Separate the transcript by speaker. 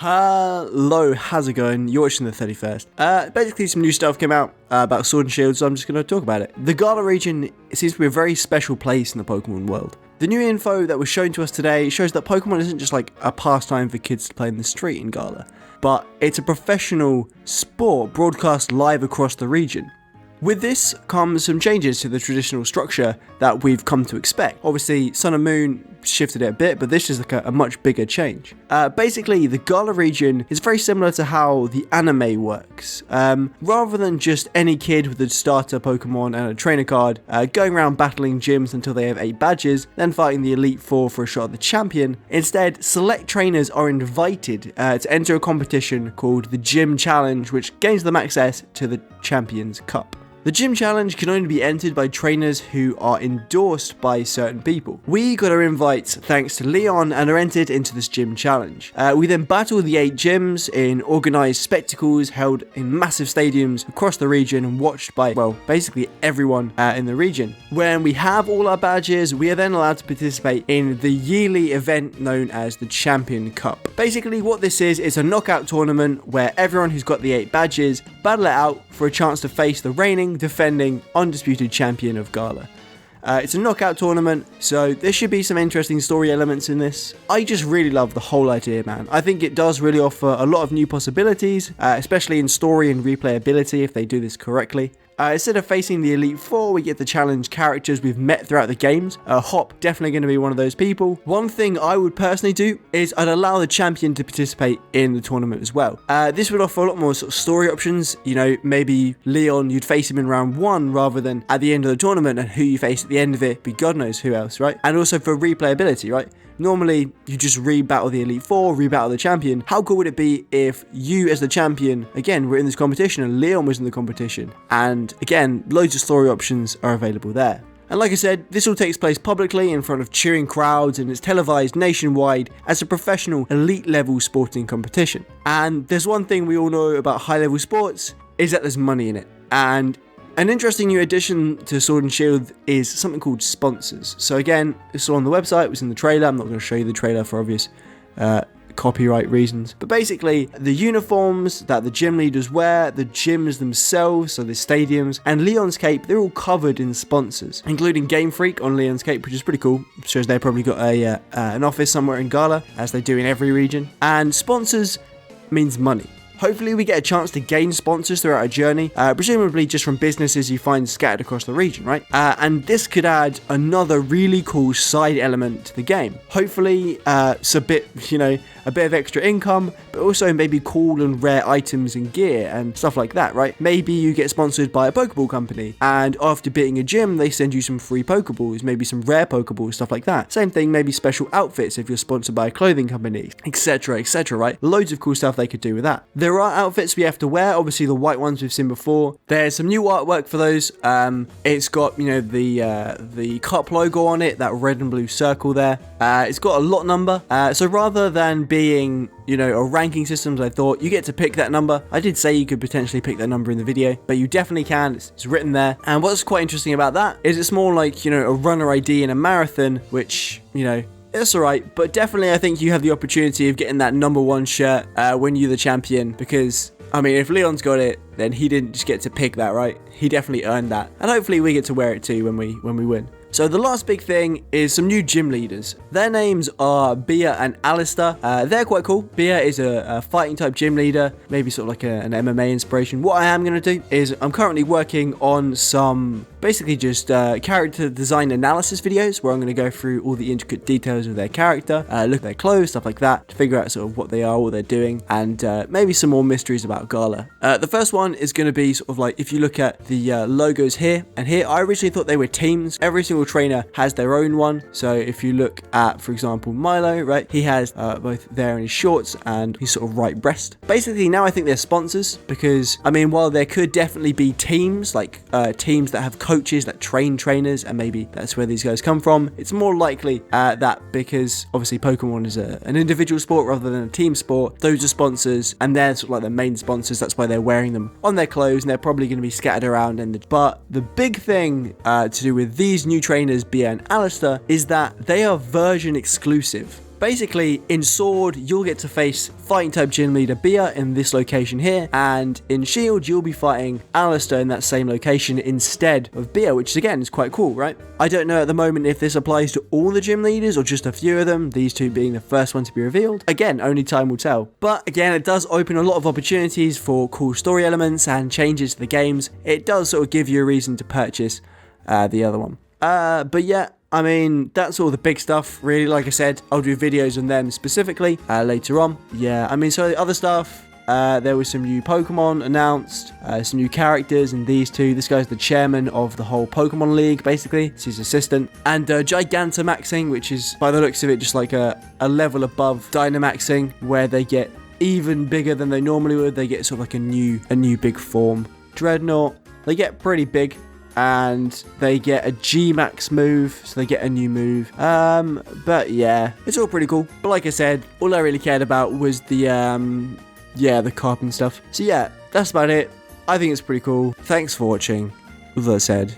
Speaker 1: Hello, how's it going? You're watching the 31st. Basically some new stuff came out about Sword and Shield, so I'm just going to talk about it. The Galar region seems to be a very special place in the Pokemon world. The new info that was shown to us today shows that Pokemon isn't just like a pastime for kids to play in the street in Galar, but it's a professional sport broadcast live across the region. With this comes some changes to the traditional structure that we've come to expect. Obviously, Sun and Moon shifted it a bit, but this is like a much bigger change. Basically, the Galar region is very similar to how the anime works. Rather than just any kid with a starter Pokemon and a trainer card going around battling gyms until they have 8 badges, then fighting the Elite Four for a shot at the champion, instead, select trainers are invited to enter a competition called the Gym Challenge, which gains them access to the Champions Cup. The Gym Challenge can only be entered by trainers who are endorsed by certain people. We got our invites thanks to Leon and are entered into this Gym Challenge. We then battle the 8 gyms in organised spectacles held in massive stadiums across the region and watched by, well, basically everyone in the region. When we have all our badges, we are then allowed to participate in the yearly event known as the Champion Cup. Basically what this is a knockout tournament where everyone who's got the 8 badges battle it out for a chance to face the reigning, defending, undisputed champion of Galar. It's a knockout tournament, so there should be some interesting story elements in this. I just really love the whole idea, man. I think it does really offer a lot of new possibilities, especially in story and replayability if they do this correctly. Instead of facing the Elite Four, we get to challenge characters we've met throughout the games. Hop, definitely going to be one of those people. One thing I would personally do is I'd allow the champion to participate in the tournament as well. This would offer a lot more sort of story options. You know, maybe Leon, you'd face him in round 1 rather than at the end of the tournament, and who you face at the end of it be God knows who else, right? And also for replayability, right? Normally, you just re-battle the Elite Four, re-battle the champion. How cool would it be if you, as the champion, again, were in this competition and Leon was in the competition? And again, loads of story options are available there. And like I said, this all takes place publicly in front of cheering crowds and it's televised nationwide as a professional elite level sporting competition. And there's one thing we all know about high level sports, is that there's money in it. And an interesting new addition to Sword and Shield is something called sponsors. So again, it's on the website, it was in the trailer. I'm not going to show you the trailer for obvious copyright reasons. But basically, the uniforms that the gym leaders wear, the gyms themselves, so the stadiums, and Leon's cape, they're all covered in sponsors, including Game Freak on Leon's cape, which is pretty cool. Shows they probably got an office somewhere in Galar, as they do in every region. And sponsors means money. Hopefully we get a chance to gain sponsors throughout our journey, presumably just from businesses you find scattered across the region, right? And this could add another really cool side element to the game. Hopefully it's a bit of extra income, but also maybe cool and rare items and gear and stuff like that, right? Maybe you get sponsored by a Pokeball company, and after beating a gym, they send you some free Pokeballs, maybe some rare Pokeballs, stuff like that. Same thing, maybe special outfits if you're sponsored by a clothing company, etc., right? Loads of cool stuff they could do with that. There are outfits we have to wear, obviously the white ones we've seen before. There's some new artwork for those. It's got, the cup logo on it, that red and blue circle there. It's got a lot number, so rather than being, a ranking system, I thought you get to pick that number. I did say you could potentially pick that number in the video, but you definitely can. It's written there. And what's quite interesting about that is it's more like, a runner ID in a marathon, which, it's alright, but definitely I think you have the opportunity of getting that number 1 shirt when you're the champion, because, if Leon's got it, then he didn't just get to pick that, right? He definitely earned that. And hopefully we get to wear it too when we win. So the last big thing is some new gym leaders. Their names are Bia and Alistair. They're quite cool. Bia is a fighting type gym leader, maybe sort of like an MMA inspiration. What I am going to do is I'm currently working on some basically just character design analysis videos where I'm going to go through all the intricate details of their character, look at their clothes, stuff like that, to figure out sort of what they are, what they're doing, and maybe some more mysteries about Galar. The first one is going to be sort of like, if you look at the logos here and here, I originally thought they were teams. Every single trainer has their own one. So if you look at, for example, Milo, right, he has both there in his shorts and his sort of right breast. Basically, now I think they're sponsors because, while there could definitely be teams, like teams that have coaches that train trainers, and maybe that's where these guys come from, it's more likely that because obviously Pokemon is an individual sport rather than a team sport, those are sponsors and they're sort of like the main sponsors. That's why they're wearing them on their clothes and they're probably going to be scattered around. But the big thing to do with these new trainers, Bia and Alistair, is that they are version exclusive. basically, in Sword, you'll get to face fighting type gym leader Bia in this location here, and in Shield, you'll be fighting Alistair in that same location instead of Bia, which again is quite cool, right? I don't know at the moment if this applies to all the gym leaders or just a few of them, these two being the first one to be revealed. Again, only time will tell. But again, it does open a lot of opportunities for cool story elements and changes to the games. It does sort of give you a reason to purchase the other one. But yeah, I mean, that's all the big stuff, really. Like I said, I'll do videos on them specifically later on. Yeah, I mean, so the other stuff, there was some new Pokemon announced, some new characters, and these two. This guy's the chairman of the whole Pokemon League, basically. It's his assistant. And Gigantamaxing, which is, by the looks of it, just like a level above Dynamaxing, where they get even bigger than they normally would. They get sort of like a new big form. Dreadnought, they get pretty big. And they get a G-Max move, so they get a new move. But yeah, it's all pretty cool. But like I said, all I really cared about was the carbon stuff. So yeah, that's about it. I think it's pretty cool. Thanks for watching. With that said,